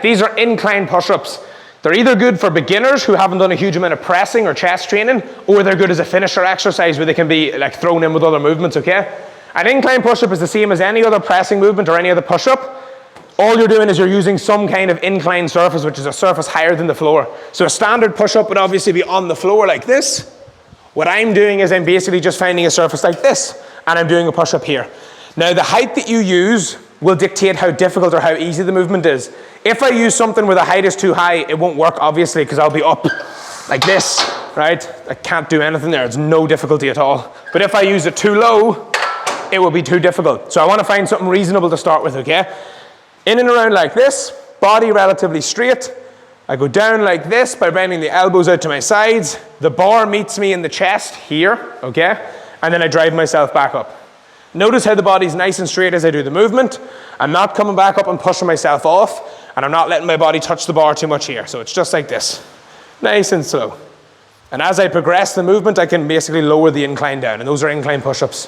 These are incline push-ups. They're either good for beginners who haven't done a huge amount of pressing or chest training, or they're good as a finisher exercise where they can be like thrown in with other movements, okay? An incline push-up is the same as any other pressing movement or any other push-up. All you're doing is you're using some kind of inclined surface, which is a surface higher than the floor. So a standard push-up would obviously be on the floor like this. What I'm doing is I'm basically just finding a surface like this, and I'm doing a push-up here. Now the height that you use will dictate how difficult or how easy the movement is. If I use something where the height is too high, it won't work obviously, because I'll be up like this, right? I can't do anything there, it's no difficulty at all. But if I use it too low, it will be too difficult. So I want to find something reasonable to start with, okay? In and around like this, body relatively straight. I go down like this by bending the elbows out to my sides. The bar meets me in the chest here, okay? And then I drive myself back up. Notice how the body's nice and straight as I do the movement. I'm not coming back up and pushing myself off, and I'm not letting my body touch the bar too much here. So it's just like this, nice and slow. And as I progress the movement, I can basically lower the incline down, and those are incline push-ups.